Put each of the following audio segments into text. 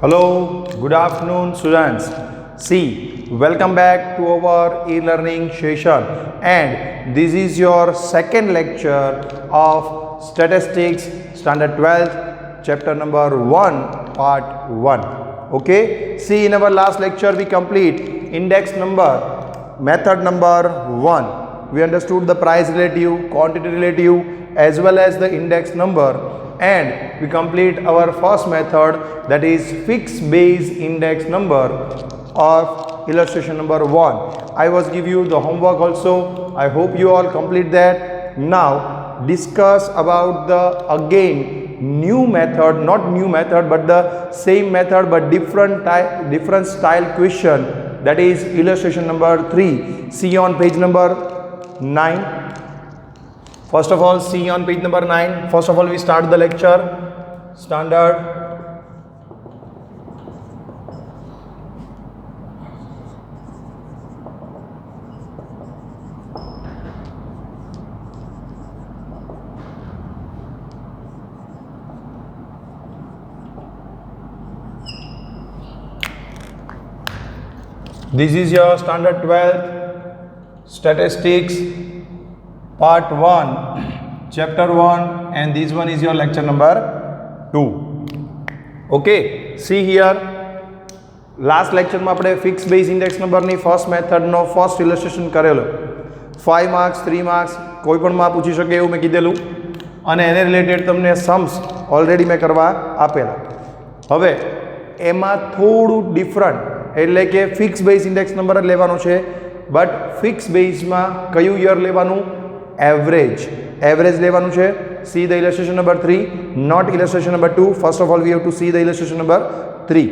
Hello, good afternoon, students. See, welcome back to our e-learning session, and this is your second lecture of Statistics, Standard 12, Chapter number 1, Part 1. Okay, see, in our last lecture, we complete index number, method number 1. We understood the price relative, quantity relative, as well as the index number. And we complete our first method, that is fixed base index number of illustration number 1. I was give you the homework also. I hope you all complete that. Now discuss about the again new method, not new method but the same method but different style question, that is illustration number 3. See on page number 9. First of all, see on page number 9. First of all, we start the lecture. Standard. This is your standard 12 statistics. Part 1, Chapter 1, and this one is your lecture number 2. Okay, see here. Last lecture માં આપણે fix base index નંબરની first મેથડનો first ઇલસ્ટ્રેશન કરેલો. 5 marks 3 marks કોઈ પણ માં પૂછી શકે એવું મેં કીધેલું, અને એને રિલેટેડ તમને सम्स ઓલરેડી મેં કરવા આપેલા. હવે એમાં થોડું ડિફરન્ટ, એટલે કે ફિક્સ બેઝ ઇન્ડેક્સ નંબર જ લેવાનો છે, બટ ફિક્સ બેઝમાં કયું યર લેવાનું? एवरेज लेवानुं छे. See the illustration number 3, not illustration number 2. First of all, we have to see the illustration number 3.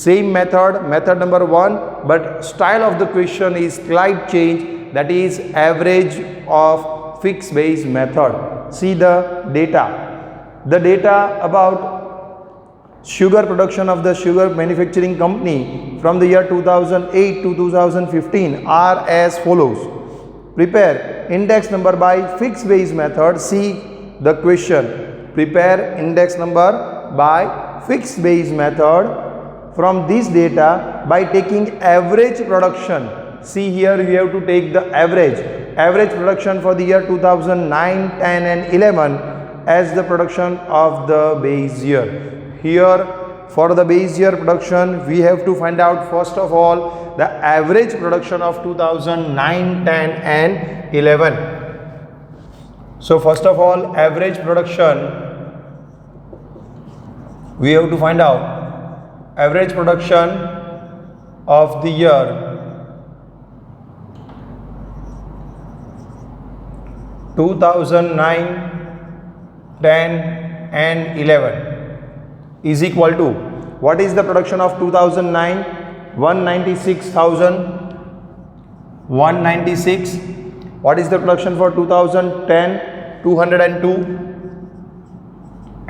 Same method number 1, but style of the question is slight change, that is average of fixed base method. See the data. The data about sugar production of the sugar manufacturing company from the year 2008 to 2015 are as follows. Prepare index number by fixed base method. See the question. Prepare index number by fixed base method from this data by taking average production. See here, we have to take the average production for the year 2009, 10 and 11 as the production of the base year. Here for the base year production, we have to find out first of all the average production of 2009, 10 and 11. So first of all, average production, we have to find out average production of the year 2009, 10 and 11 is equal to, what is the production of 2009? 196. What is the production for 2010? 202.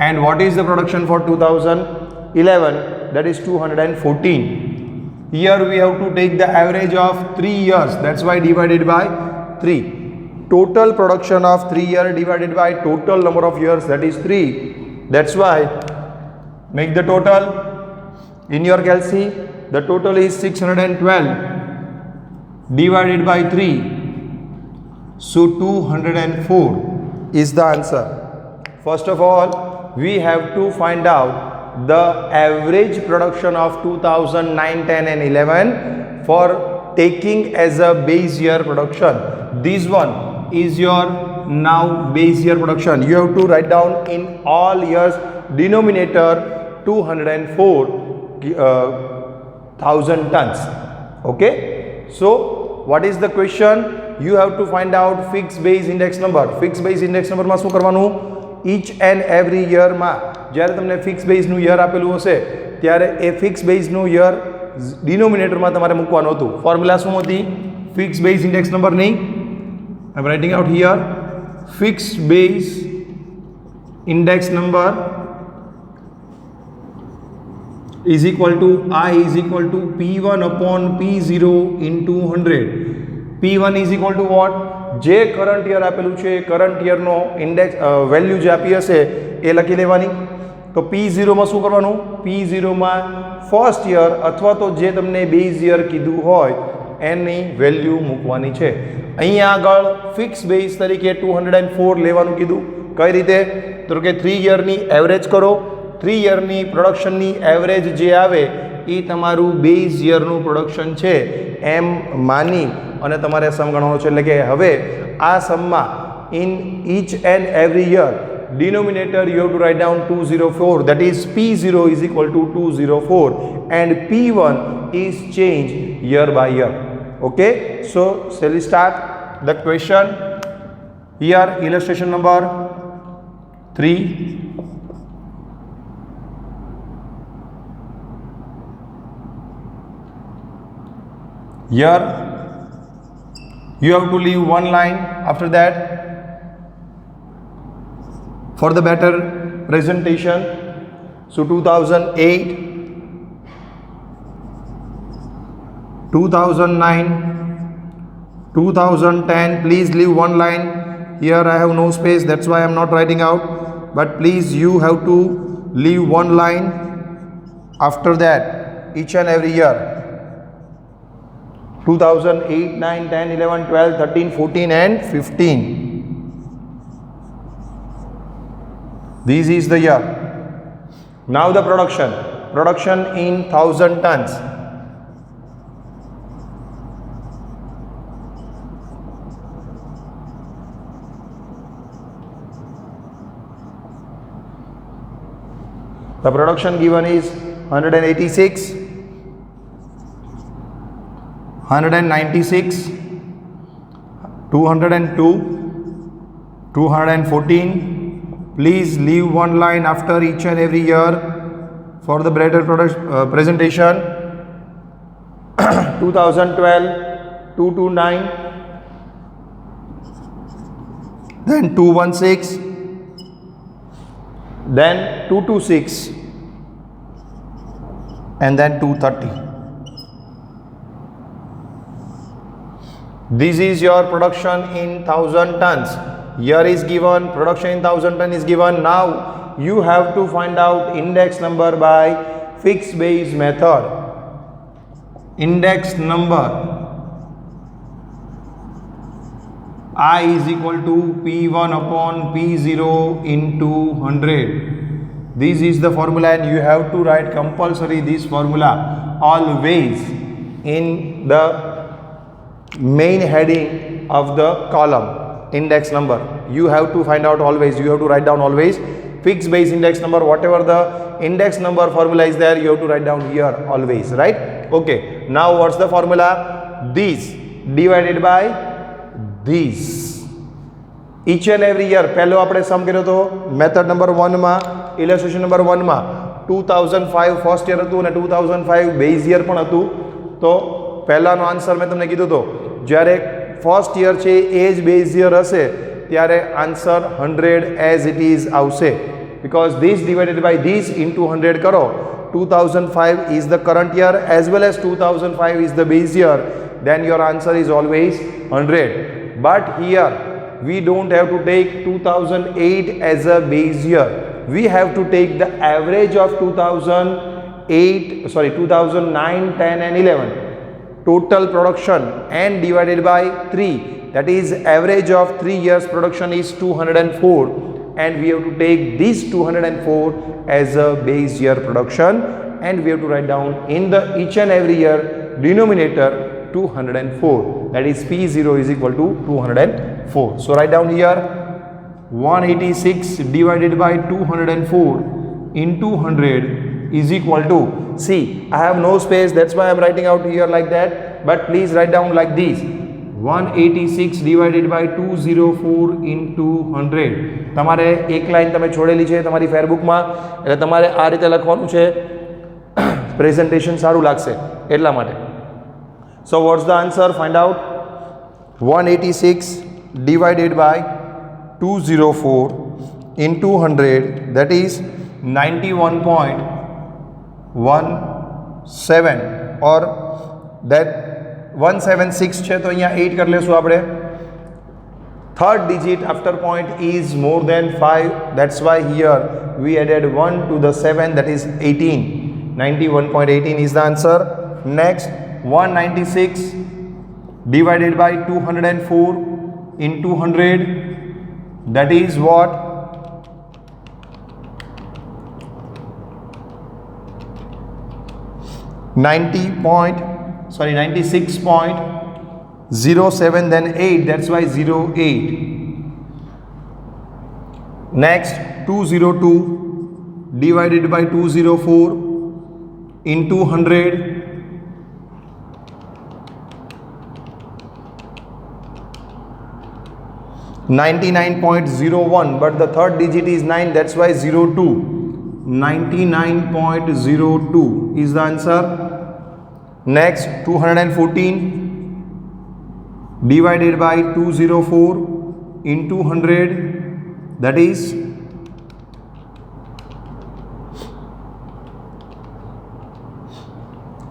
And what is the production for 2011? That is 214. Here we have to take the average of 3 years, that's why divided by 3. Total production of 3 years divided by total number of years, that is 3. That's why make the total in your calci. The total is 612 divided by 3. So 204 is the answer. First of all, we have to find out the average production of 2009, 10 and 11 for taking as a base year production. This one is your now base year production. You have to write down in all years denominator 204,000 tons. Okay, so what is the question? You have to find out fixed base index number. Fixed base index number માં શું કરવાનું? each and every year માં જ્યારે તમને fixed base નું year આપેલું હશે ત્યારે એ fixed base નું year denominator માં તમારે મૂકવાનું હતું. ફોર્મ્યુલા શું હતી? fixed base index number નહીં, I am writing out here fixed base index number is equal to I is equal to P1 upon P0 into 100. P1 is equal to what? જે current year આપેલું છે current યરનો index value જે આપી હશે એ લખી દેવાની. તો P0 માં શું કરવાનું? P0 માં ફર્સ્ટ યર અથવા તો જે તમને બેઝ યર કીધું હોય એની વેલ્યુ મૂકવાની છે. અહીંયા આગળ ફિક્સ બેઝ તરીકે 204 લેવાનું કીધું. કઈ રીતે? તો કે 3 યરની એવરેજ કરો. 3 યરની પ્રોડક્શનની એવરેજ જે આવે એ તમારું બેઝ યરનું પ્રોડક્શન છે એમ માની અને તમારે સમ ગણવાનો છે. એટલે કે હવે આ સમમાં in each and every year denominator you have to write down 204, that is P0 is equal to 204 and P1 is changed year by year. Okay, so shall we start the question? Here illustration number 3. Here you have to leave one line after that for the better presentation. So 2008, 2009, 2010, please leave one line. Here I have no space, that's why I am not writing out, but please you have to leave one line after that each and every year. 2008, 9, 10, 11, 12, 13, 14 and 15. This is the year. Now the production in 1000 tons. The production given is 186, 196, 202, 214. Please leave one line after each and every year for the better presentation. 2012, 229, then 216, then 226, and then 230. This is your production in 1000 tons. Year is given, production in 1000 ton is given. Now you have to find out index number by fixed base method. Index number I is equal to P1 upon P0 into 100. This is the formula and you have to write compulsory this formula always in the main heading of the column. Index number you have to find out always, you have to write down always fixed base index number, whatever the index number formula is there, you have to write down here always, right? Okay, now what's the formula? This divided by this. Each and every year પહેલો આપણે સમ કર્યો તો method number 1 માં, ઇલસ્ટ્રેશન number 1 માં 2005 first year હતું અને 2005 base year પણ હતું. તો પહેલાનો આન્સર મેં તમને કીધું તો જ્યારે ફર્સ્ટ યર છે એ જ બેઝ યર હશે ત્યારે આન્સર 100 એઝ ઇટ ઇઝ આવશે. because this divided by this into 100 karo, 2005 is the current year as well as 2005 is the base year, then your answer is always 100. But here we don't have to take 2008 as a base year, we have to take the average of 2009, 10 and 11 total production and divided by 3, that is average of 3 years production is 204 and we have to take this 204 as a base year production and we have to write down in the each and every year denominator 204, that is P0 is equal to 204. So write down here 186 divided by 204 into 100 is equal to, see I have no space, that's why I am writing out here like that, but please write down like this 186 divided by 204 into 100. તમારે એક line તમે છોડેલી છે તમારી ફેરબુકમાં, એટલે તમારે આ રીતે લખવાનું છે, પ્રેઝન્ટેશન સારું લાગશે એટલા માટે. So what's the answer? Find out. 186 divided by 204 into 100, that is 91.17 or that 176 છે તો અહીંયા 8 કરી લેશું આપણે. Third digit after point is more than 5, that's why here we added 1 to the 7, that is 18. 91.18 is the answer. Next, 196 divided by 204 in 200, that is what? 96.07, then 8, that's why 08. Next, 202 divided by 204 in 200, 99.01, but the third digit is 9, that's why 02. 99.02 is the answer. Next, 214 divided by 204 in 200, that is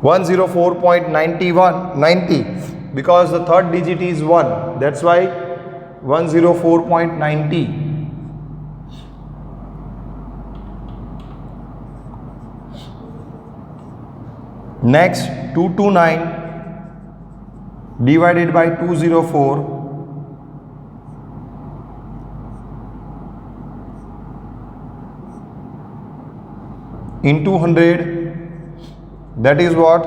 104.90, because the third digit is 1, that's why 104.90. Next, 229 divided by 204 in 200, that is what?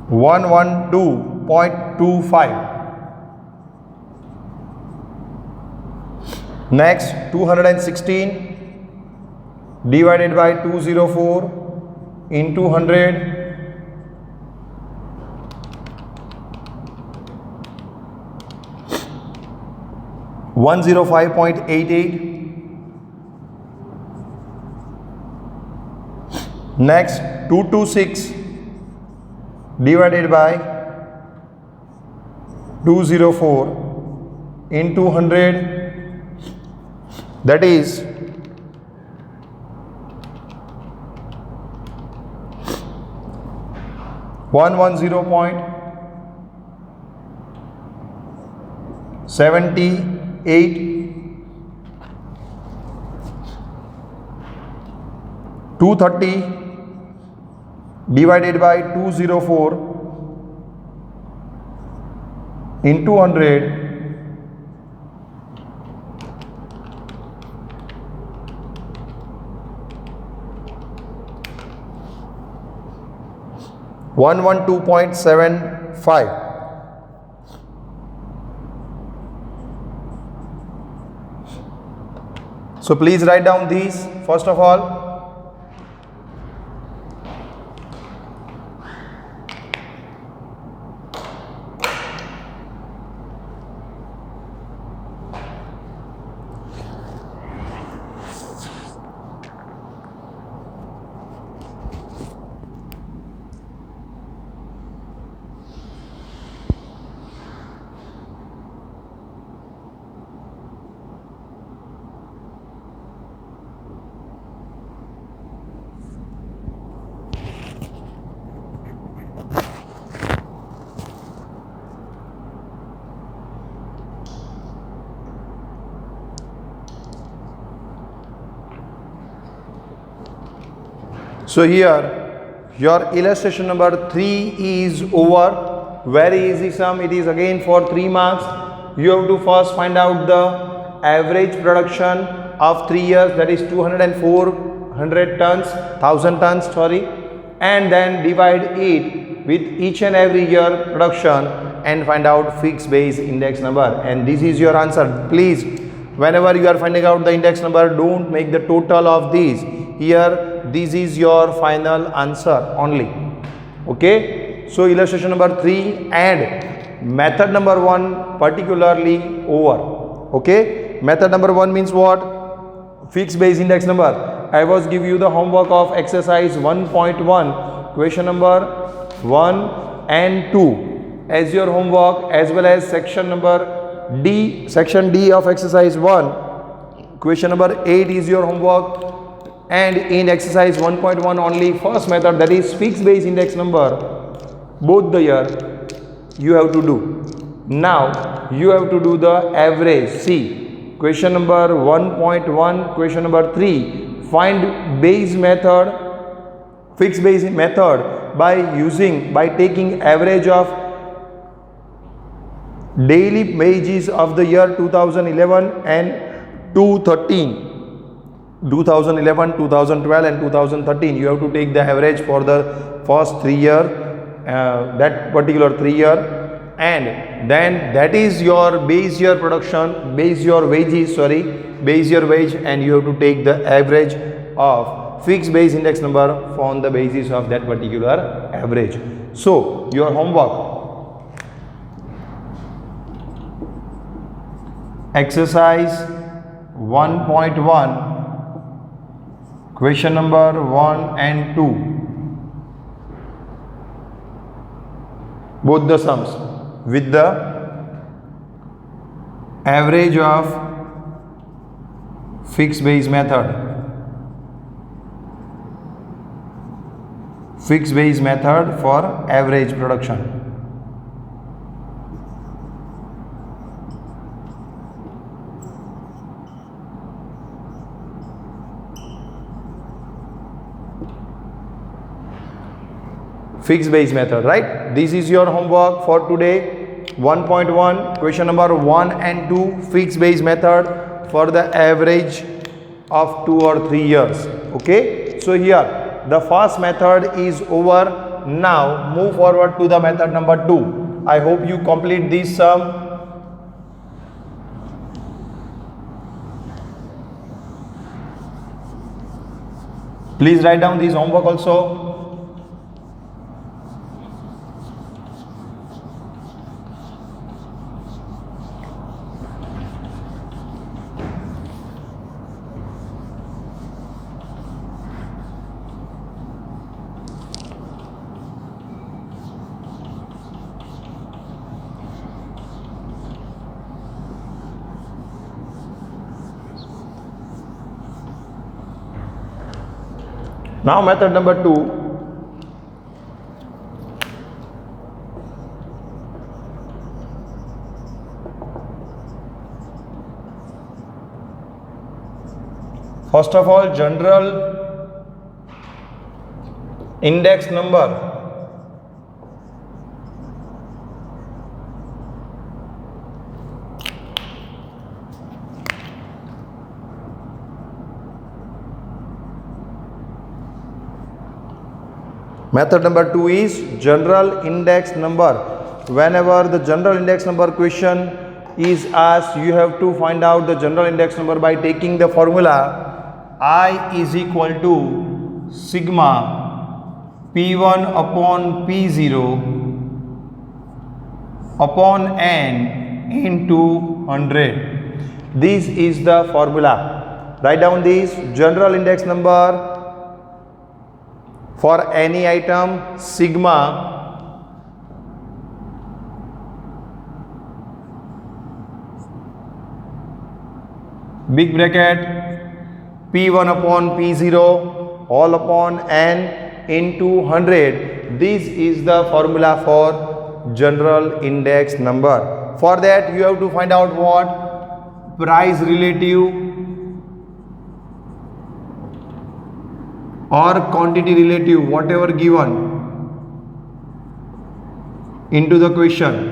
112.25. Next, 216 divided by 204 in 200, 105.88. Next, 226 divided by 204 in 200, that is 110.78. 230 divided by 204 in 200, 112.75. So please write down these first of all. So here your illustration number 3 is over. Very easy sum. It is again for 3 marks. You have to first find out the average production of 3 years, that is 204 tons, and then divide it with each and every year production and find out fixed base index number, and this is your answer. Please, whenever you are finding out the index number, don't make the total of these. Here this is your final answer only. Okay, so illustration number 3 and method number 1 particularly over. Okay, method number 1 means what? Fixed base index number. I was give you the homework of exercise 1.1 question number 1 and 2 as your homework, as well as section number D, section D of exercise 1 question number 8 is your homework. And in exercise 1.1 only first method, that is fixed base index number, both the year you have to do. Now you have to do the average. See, Question number 1.1, question number 3. Find base method, fixed base method by taking average of daily wages of the year 2011 and 2011, 2012 and 2013. You have to take the average for the first 3 year, that particular 3 year, and then that is your base year production, base year wages, and you have to take the average of fixed base index number on the basis of that particular average. So your homework, exercise 1.1, question number 1 and 2, both the sums with the average of fixed base method. Fixed base method for average production. Fixed base method, right? This is your homework for today. 1.1, question number 1 and 2, fixed base method for the average of 2 or 3 years. Okay, so here the first method is over. Now move forward to the method number 2. I hope you complete this sum. Please write down this homework also. Now method number 2. First of all, general index number. Method number 2 is general index number. Whenever the general index number question is asked, you have to find out the general index number by taking the formula I is equal to sigma P1 upon P0 upon n into 100. This is the formula. Write down this general index number for any item, sigma big bracket P1 upon P0 all upon n into 100. This is the formula for general index number. For that you have to find out what? Price relative or quantity relative, whatever given into the question.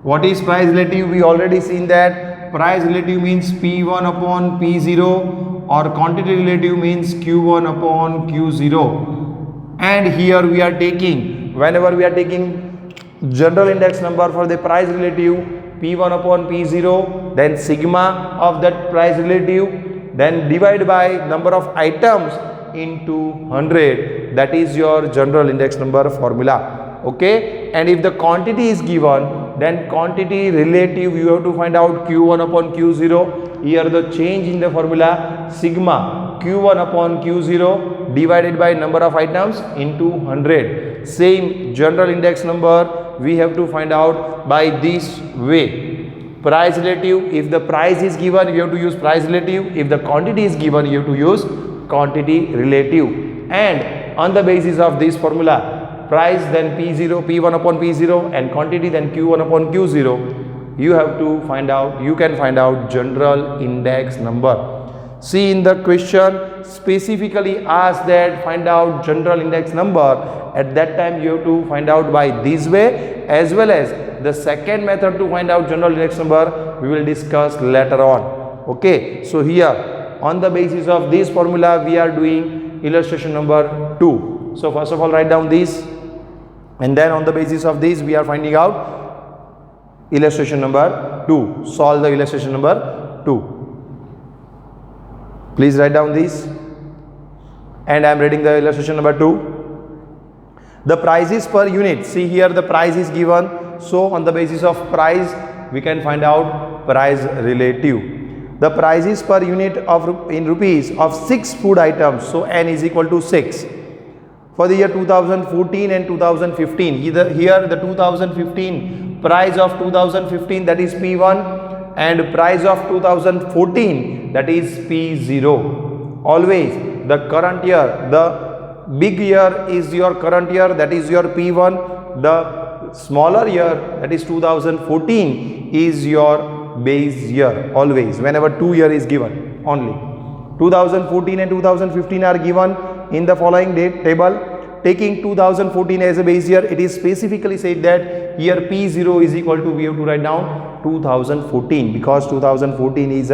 What is price relative? We already seen that price relative means P1 upon P0 or quantity relative means Q1 upon Q0. And here we are taking, whenever we are taking general index number for the price relative, P1 upon P0, then sigma of that price relative, then divide by number of items into 100. That is your general index number formula. Okay, and if the quantity is given, then quantity relative you have to find out Q1 upon Q0. Here the change in the formula sigma Q1 upon Q0 divided by number of items into 100. Same general index number we have to find out by this way. Price relative, if the price is given you have to use price relative, if the quantity is given you have to use quantity relative, and on the basis of this formula price then P0 P1 upon P0 and quantity then Q1 upon Q0, you have to find out, you can find out general index number. See, in the question specifically asked that find out general index number. At that time you have to find out by this way, as well as the second method to find out general index number we will discuss later on. Okay, so here on the basis of this formula we are doing illustration number 2. So first of all write down this, and then on the basis of this we are finding out illustration number 2. Solve the illustration number 2. Please write down this, and I am reading the illustration number 2. The prices per unit. See, here the price is given, so on the basis of price we can find out price relative. The prices per unit of in rupees of 6 food items, so n is equal to 6 for the year 2014 and 2015. Here the 2015 price of 2015, that is P1, and price of 2014, that is P0. Always the current year, the big year is your current year, that is your P1. The smaller year, that is 2014, is your base year. Always, whenever 2 year is given, only 2014 and 2015 are given in the following table. Taking 2014 as a base year, it is specifically said that here P0 is equal to, we have to write down 2014, because 2014 is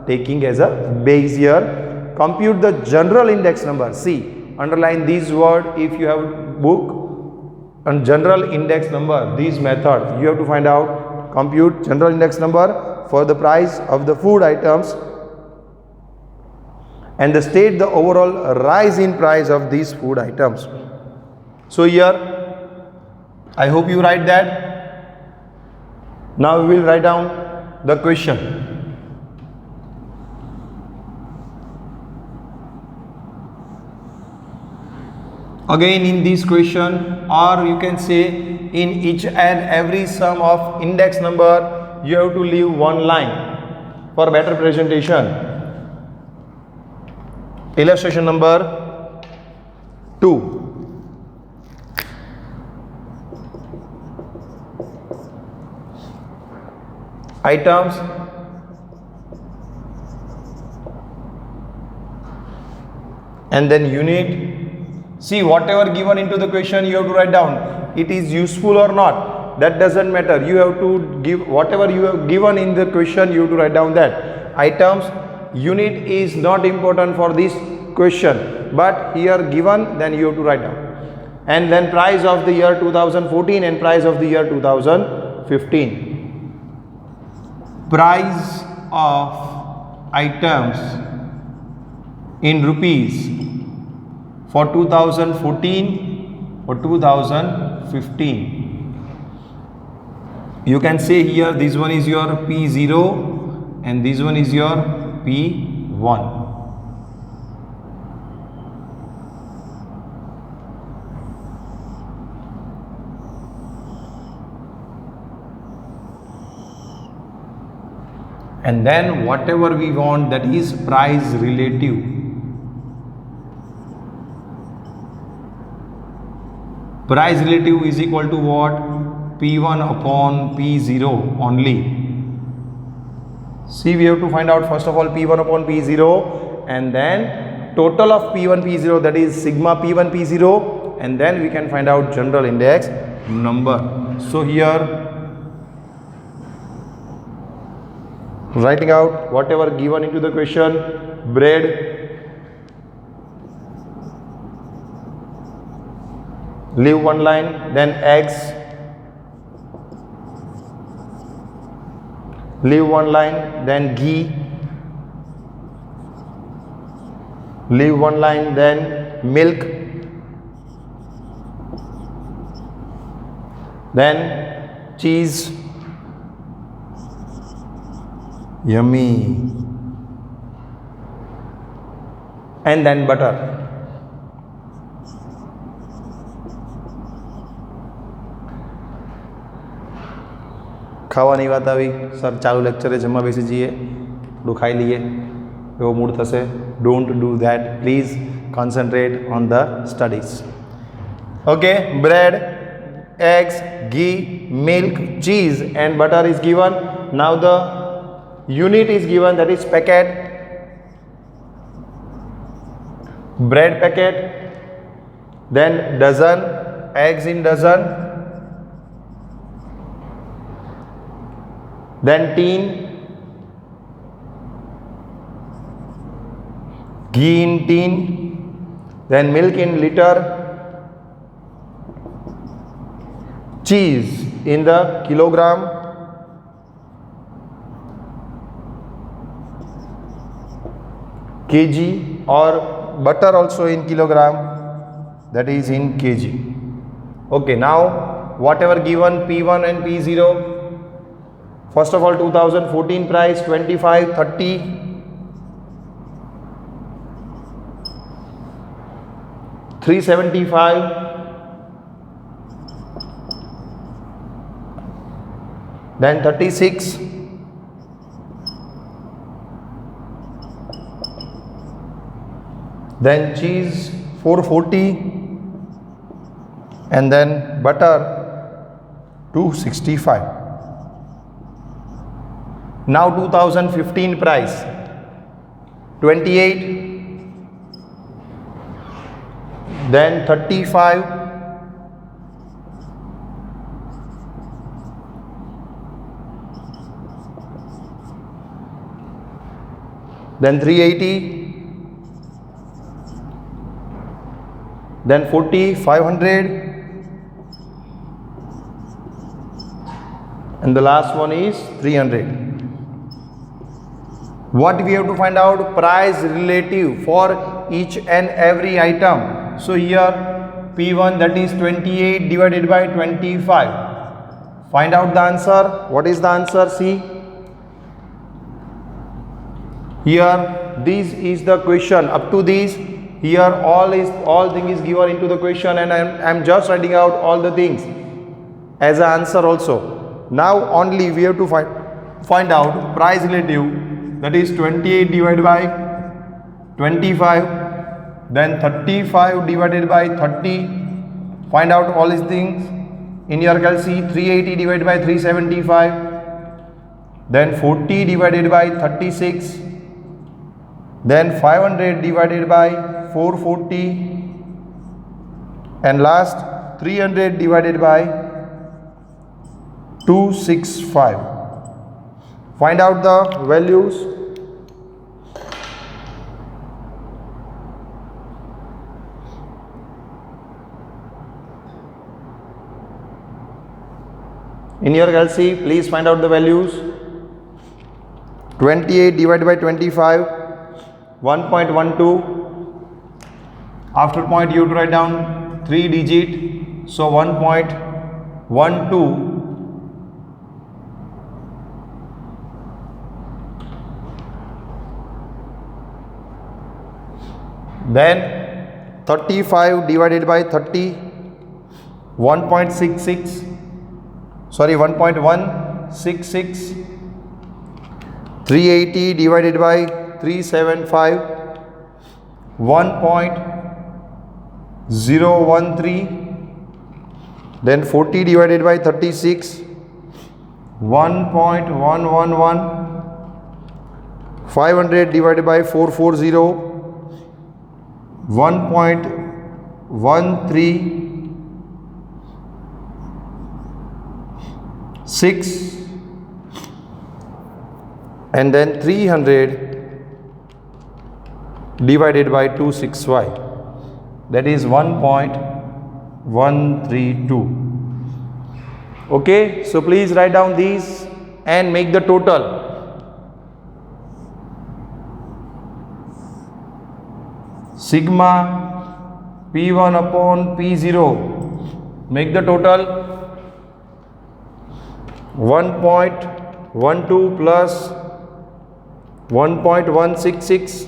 taking as a base year. Compute the general index number. See, underline this word if you have book, and general index number, this method you have to find out. Compute general index number for the price of the food items and state the overall rise in price of these food items. So here I hope you write that. Now we will write down the question. Again in this question, or you can say in each and every sum of index number, you have to leave one line for better presentation. Illustration number 2. Items and then unit. See, whatever given into the question you have to write down. It is useful or not, that doesn't matter. You have to give whatever you have given in the question, you have to write down that. Items, unit is not important for this question, but here given, then you have to write down. And then price of the year 2014 and price of the year 2015. Price of items in rupees for 2014 or 2015. You can say here this one is your P0 and this one is your P1. And then whatever we want, that is price relative. Price relative is equal to what? P1 upon P0 only. See, we have to find out first of all P1 upon P0, and then total of P1 P0, that is sigma P1 P0, and then we can find out general index number. So here writing out whatever given into the question. Bread, leave one line, then eggs, leave one line, then ghee, leave one line, then milk, then cheese, yummy, and then butter. ખાવાની વાત આવી, sir ચાલુ લેક્ચરે જમવા બેસી જઈએ, થોડું ખાઈ લઈએ, એવો મૂડ થશે. Don't do that, please concentrate on the studies. Okay, bread, eggs, ghee, milk, cheese and butter is given. Now the unit is given, that is packet, bread packet, then dozen, eggs in dozen, then tin, ghee in tin, then milk in liter, cheese in the kilogram, kg, or butter also in kilogram, that is in kg. Okay, now whatever given P1 and P0, first of all 2014 price 25, 30, 375, then 36, then cheese 440, and then butter 265. Now 2015 price 28, then 35, then 380, then 40, 500, and the last one is 300. What we have to find out? Price relative for each and every item. So here P1, that is 28 divided by 25. Find out the answer. What is the answer? See. Here this is the question. Up to this, here all thing is given into the question, and I am just writing out all the things as an answer also. Now only we have to find out price relative, that is 28 divided by 25, then 35 divided by 30. Find out all these things. In your calculation, 380 divided by 375, then 40 divided by 36, then 500 divided by 440, and last 300 divided by 265. Find out the values. In your calculation, please find out the values. 28 divided by 25, 1.12. After point you write down 3 digit, so 1.12. Then 35 divided by 30, 1.66, sorry 1.166. 380 divided by 375, 1.013, then 40 divided by 36, 1.111, 500 divided by 440, 1.136, and then 300 divided by 265, that is 1.132. Okay, so please write down these and make the total. Sigma P1 upon P0, make the total. 1.12 plus 1.166,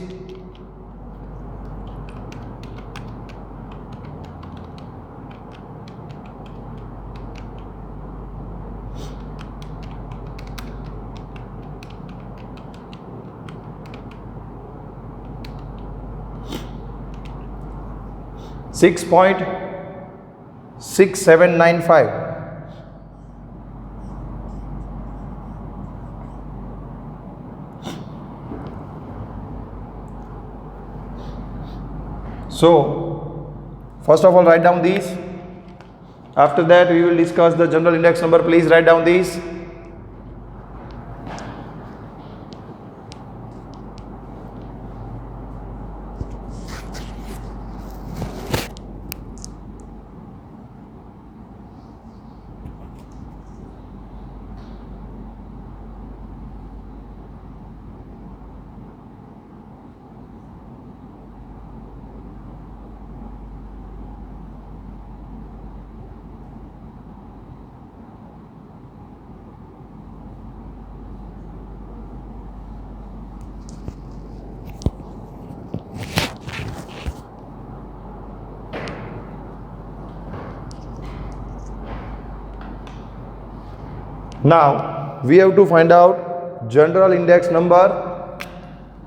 6795. So first of all, write down these. After that we will discuss the general index number. Please write down these. Now we have to find out general index number.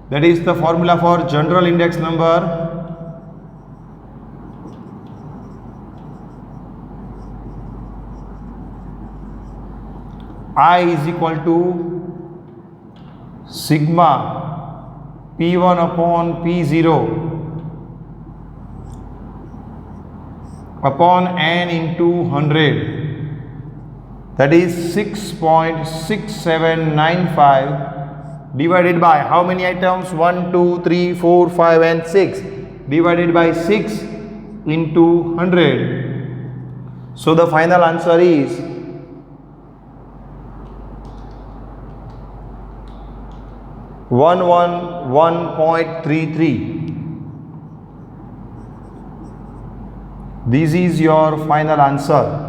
That is the formula for general index number. I is equal to sigma P1 upon P0 upon n into 100. That is 6.6795 divided by how many items? 1, 2, 3, 4, 5 and 6 divided by 6 into 100. So the final answer is 111.33. This is your final answer.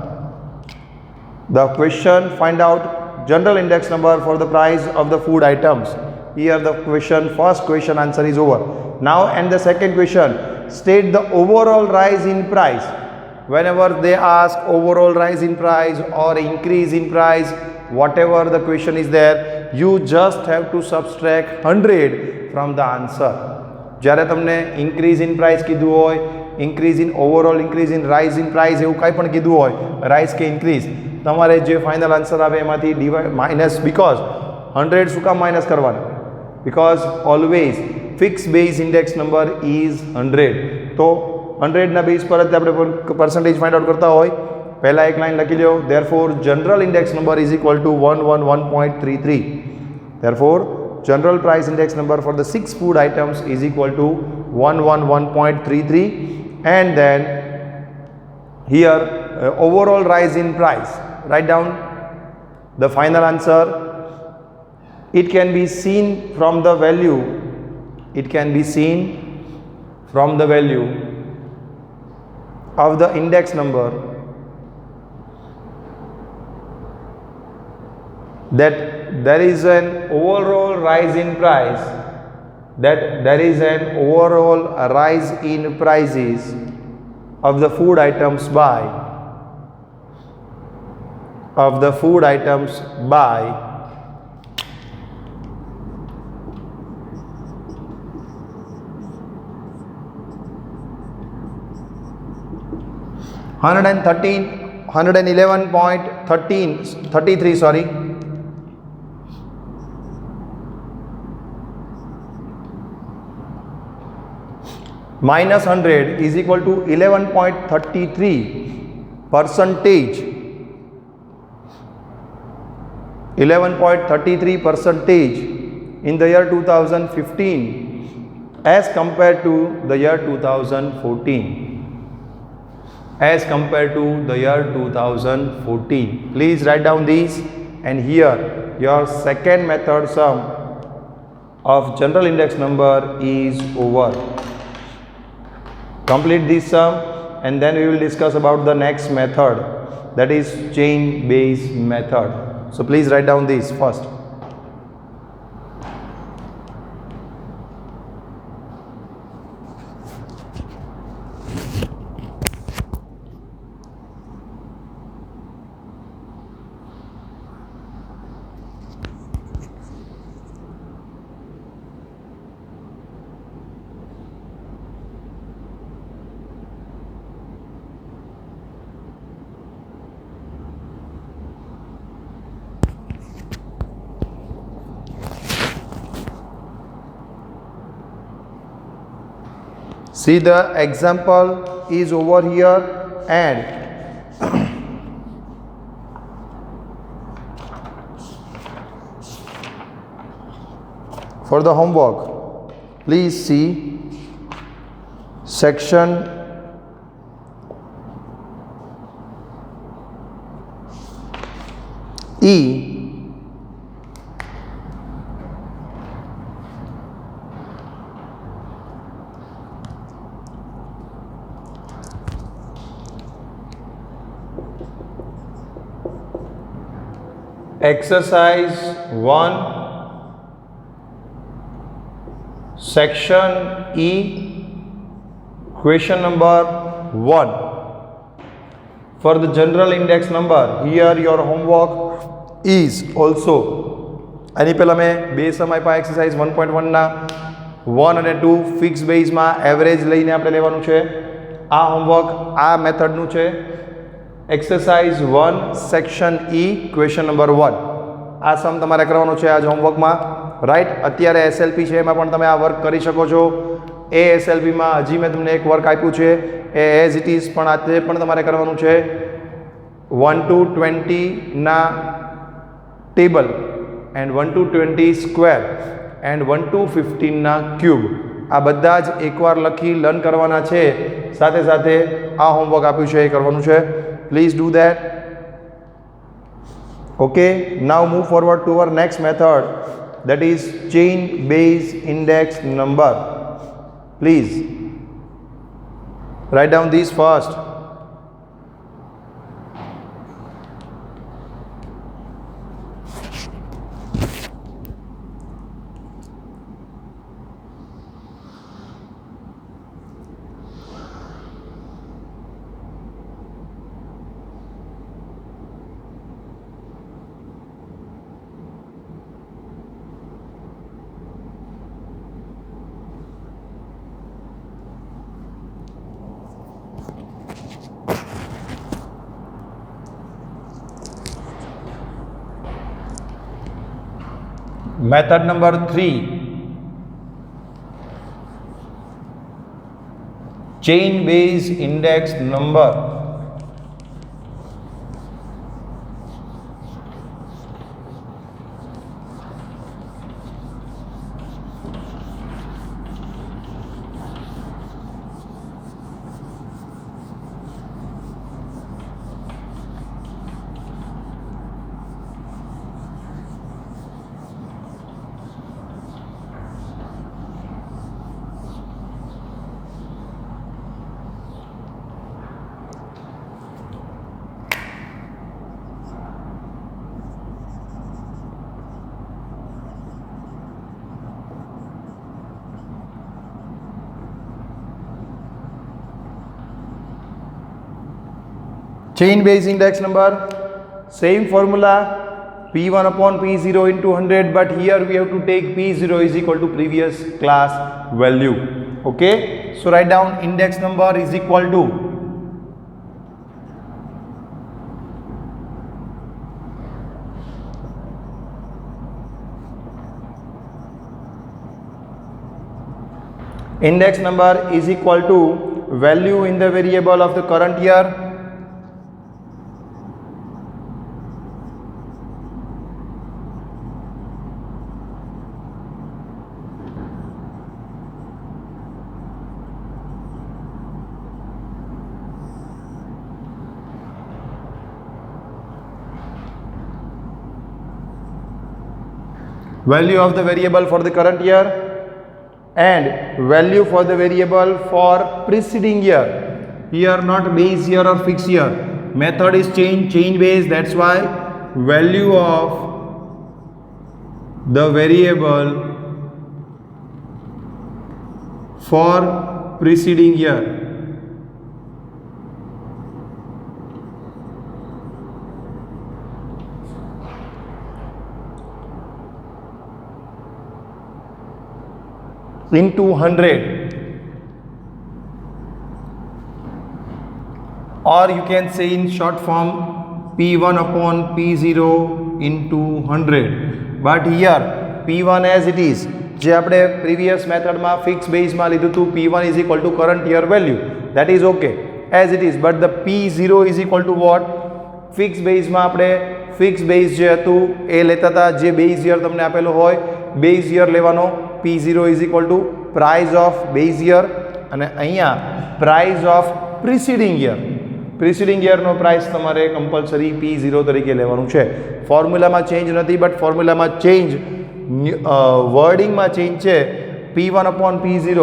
The question, find out general index number for the price of the food items. Here the question, first question answer is over. Now and the second question, state the overall rise in price. Whenever they ask overall rise in price or increase in price, whatever the question is there, you just have to subtract 100 from the answer. જ્યારે તમને increase in price કીધું હોય, increase in overall, increase in rise in price એવું કાંઈ પણ કીધું હોય, rise કે increase, તમારે જે ફાઇનલ આન્સર આવે એમાંથી માઇનસ, બીકોઝ 100 શું કામ માઇનસ કરવાના? Because always fix base index number is 100. તો 100 ના બેઝ પર જ આપણે પર્સન્ટેજ ફાઇન્ડ આઉટ કરતા હોય. પહેલા એક લાઈન લખી લો, therefore general index number is equal to 111.33. therefore general price index number for the 6 food items is equal to 111.33. and then here overall rise in price, write down the final answer. It can be seen from the value, it can be seen from the value of the index number that there is an overall rise in price, that there is an overall rise in prices of the food items by 111.33, sorry, minus 100 is equal to 11.33 percentage. 11.33 percentage in the year 2015 as compared to the year 2014. As compared to the year 2014. Please write down these, and here your second method sum of general index number is over. Complete this sum and then we will discuss about the next method, that is chain based method. So please write down this first. See the example is over here, and for the homework, please see section E. Exercise 1, section E, question number 1. For the general index number, here your homework is also. આની પહેલાં મેં બે સમ આપ્યા exercise 1.1ના 1 અને 2 fix બેઝમાં average લઈને આપણે લેવાનું છે. આ હોમવર્ક આ મેથડનું છે. Exercise 1 section E question number 1. આ સમ તમારે કરવાનો છે આજ હોમવર્કમાં, રાઈટ. અત્યારે એસએલપી છે એમાં પણ તમે આ વર્ક કરી શકો છો. એ એસએલપીમાં હજી મેં તમને એક વર્ક આપ્યું છે એ એઝ ઇટ ઇઝ, પણ આ તે પણ તમારે કરવાનું છે. 1 to 20 ના table and 1 to 20 square and 1 to 15 ના ક્યુબ આ બધા જ એકવાર લખી લર્ન કરવાના છે. સાથે સાથે આ હોમવર્ક આપ્યું છે એ કરવાનું છે. Please do that. Okay, now move forward to our next method, that is chain base index number. Please write down these first. Method number 3, chain base index number. Chain base index number, same formula, P1 upon P0 into 100, but here we have to take P0 is equal to previous class value. Okay, so write down index number is equal to value in the variable of the current year value of the variable for the current year and value for the variable for preceding year. Here not base year or fixed year. Method is chain base, that's why value of the variable for preceding year. Into 100, or you can say in short form P1 upon P0 into 100, but here P1 as it is, જે આપણે previous મેથડમાં fix બેઝમાં લીધું હતું P1 is equal to current year value, that is okay as it is, but the P0 is equal to what? Fix બેઝમાં આપણે fix base જે હતું એ લેતા હતા, જે બેઝ યર તમને આપેલો હોય બેઝ યર લેવાનો, P0 is equal to price of base year, અને અહીંયા price of preceding year, preceding યરનો પ્રાઇસ તમારે કમ્પલસરી P0 તરીકે લેવાનું છે. ફોર્મ્યુલામાં ચેન્જ નથી, બટ ફોર્મ્યુલામાં ચેન્જ વર્ડિંગમાં ચેન્જ છે. P1 upon P0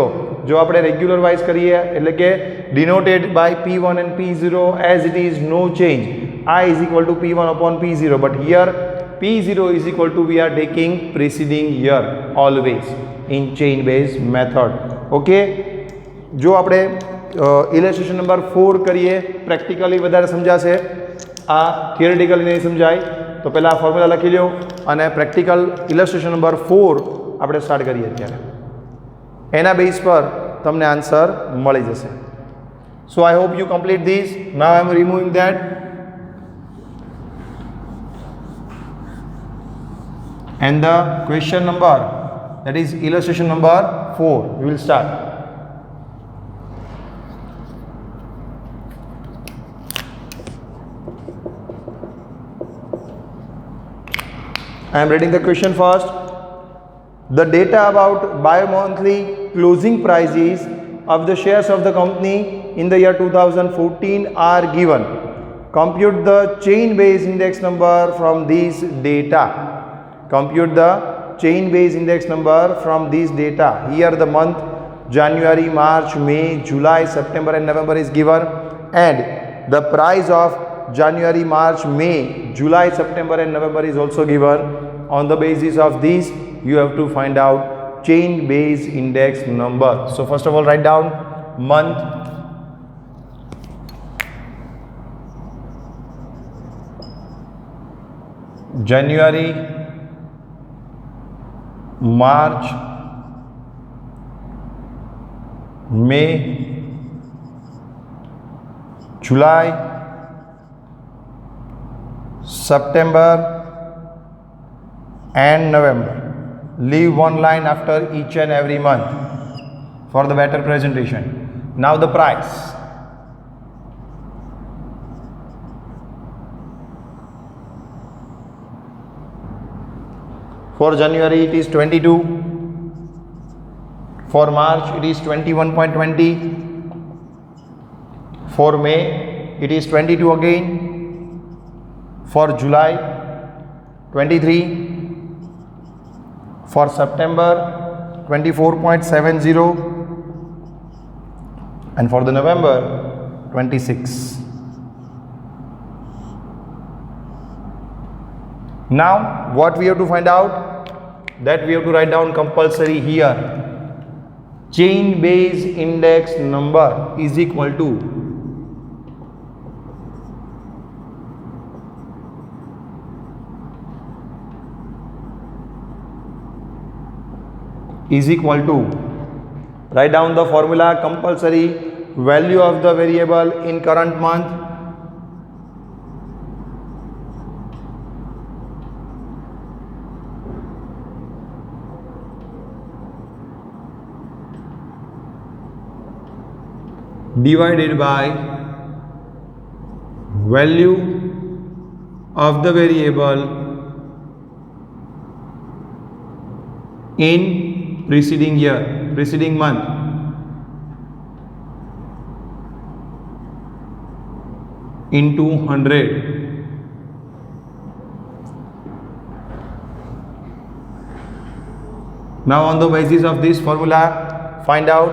જો આપણે રેગ્યુલર વાઇઝ કરીએ એટલે કે denoted by P1 and P0 as it is no change, I is equal to P1 upon P0, but here P0 is equal to we are taking preceding year always in chain based method. Okay, જો આપણે ઇલેસ્ટ્રેશન number 4 કરીએ, practically વધારે સમજાશે, આ theoretically નહીં સમજાય, તો પહેલાં આ ફોર્મ્યુલા લખી લો અને પ્રેક્ટિકલ ઇલેસ્ટ્રેશન નંબર 4 આપણે સ્ટાર્ટ કરીએ. અત્યારે એના બેઝ પર તમને આન્સર મળી જશે. So I hope you complete this. Now I am removing that and the question number, that is illustration number 4, we will start. I am reading the question first. The data about bi-monthly closing prices of the shares of the company in the year 2014 are given. Compute the chain based index number from these data. Compute the chain based index number from these data. Here the month January, March, May, July, September and November is given, and the price of January, March, May, July, September and November is also given. On the basis of this you have to find out chain based index number. So first of all write down month, January, March, May, July, September and November. Leave one line after each and every month for the better presentation. Now the price. For January it is 22, for March it is 21.20, for May it is 22 again, for July 23, for September 24.70, and for the November 26. Now what we have to find out, that we have to write down compulsory here, chain based index number is equal to write down the formula, compulsory value of the variable in current month divided by value of the variable in preceding year, preceding month. Into 100. Now on the basis of this formula find out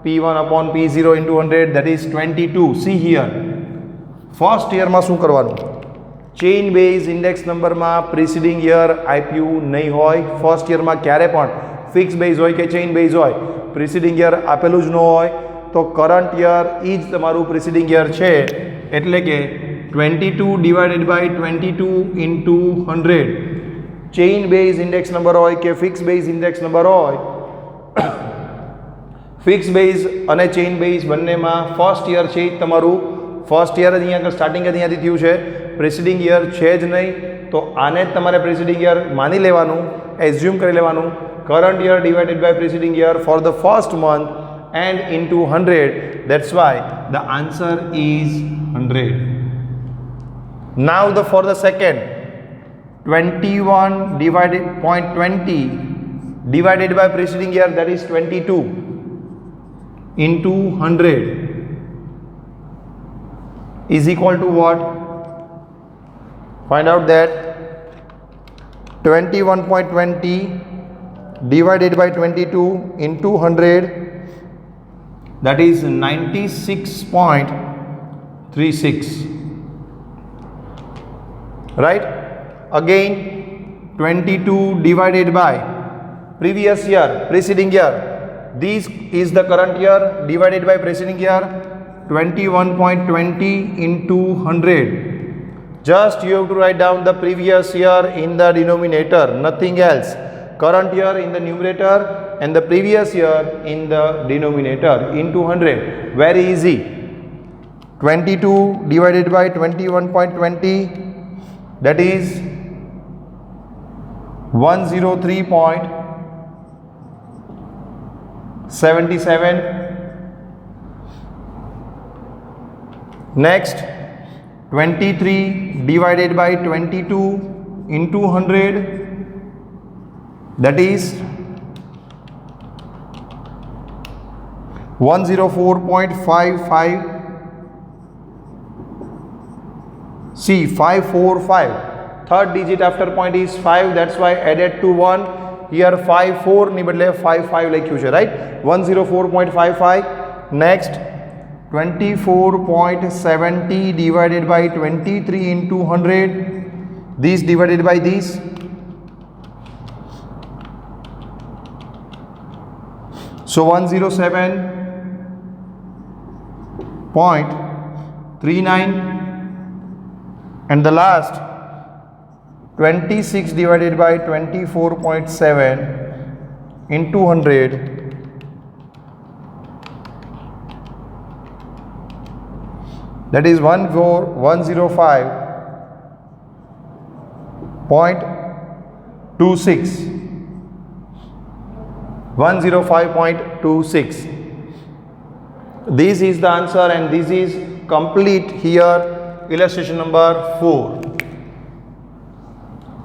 P1 upon P0 into 100, that is 22. See here, first year માં શું કરવાનું, chain base index નંબરમાં પ્રિસીડિંગ year આપ્યું નહીં હોય. First યરમાં ક્યારે પણ fix base હોય કે ચેઇન બેઝ હોય, પ્રિસીડિંગ યર આપેલું જ ન હોય, તો કરંટ યર એ જ તમારું પ્રિસીડિંગ યર છે. એટલે કે 22 divided by 22 into 100. Chain base index number હોય કે ફિક્સ બેઝ ઇન્ડેક્સ નંબર હોય, ફિક્સ બેઝ અને ચેઇન બેઝ બંનેમાં ફર્સ્ટ યર છે એ તમારું, ફર્સ્ટ યર જ અહીંયા આગળ સ્ટાર્ટિંગ જ અહીંયાથી થયું છે, પ્રિસિડિંગ યર છે જ નહીં, તો આને જ તમારે પ્રિસિડિંગ યર માની લેવાનું, એઝ્યુમ કરી લેવાનું. Current year divided by preceding year for the first month and into 100. That's why the answer is 100. Now for the second, 21 divided 0.20 divided by preceding year, that is 22 into 100 is equal to what? Find out that 21.20 divided by 22 into 100, that is 96.36, right? Again 22 divided by previous year, preceding year, this is the current year divided by preceding year, 21.20 into 100. Just you have to write down the previous year in the denominator, nothing else. Current year in the numerator and the previous year in the denominator into 100. Very easy. 22 divided by 21.20, that is 103.77. Next, 23 divided by 22 into 100, that is 104.55. See, 545. Third digit after point is 5. That's why added to 1. Here 54 ની બદલે 55 લખ્યું છે, right? 104.55. Next, 24.70 divided by 23 into 100. This divided by this. So 107.39, and the last 26 divided by 24.7 into 100, that is 105.26. 105.26. This is the answer, and this is complete. Here illustration number 4.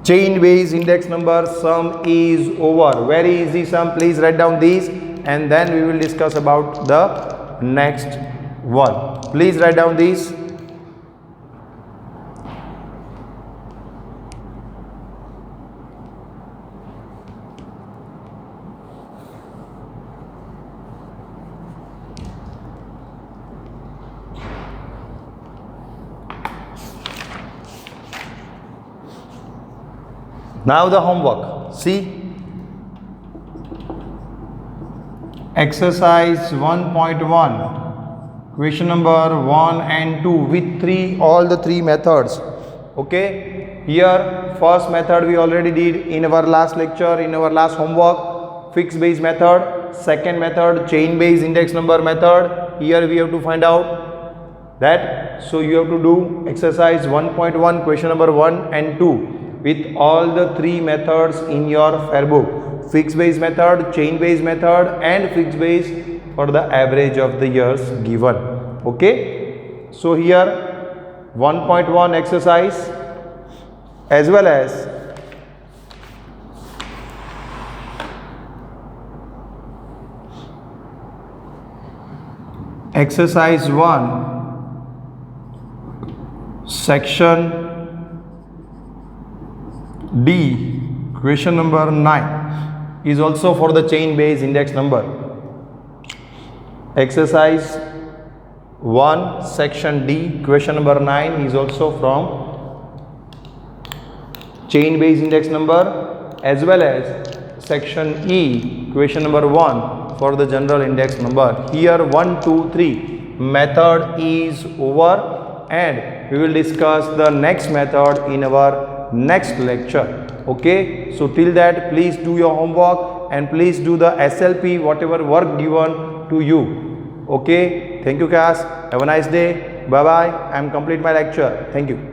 Chain base index number sum is over. Very easy sum. Please write down these, and then we will discuss about the next one. Please write down these. Now the homework. See, exercise 1.1, question number 1 and 2 with all the three methods. Okay, here first method we already did in our last lecture, in our last homework, fixed base method. Second method, chain base index number method. Here we have to find out that. So you have to do exercise 1.1, question number 1 and 2 with all the three methods in your fair book: fixed base method, chain base method, and fixed base for the average of the years given. Okay, so here 1.1 exercise as well as exercise 1 section D, question number 9 is also for the chain base index number. Exercise 1 section D, question number 9 is also from chain base index number, as well as section E, question number 1 for the general index number. Here 1, 2, 3 method is over, and we will discuss the next method in our next lecture. Okay, so till that, please do your homework and please do the SLP, whatever work given to you. Okay, thank you class, have a nice day, bye bye. I am complete my lecture. Thank you.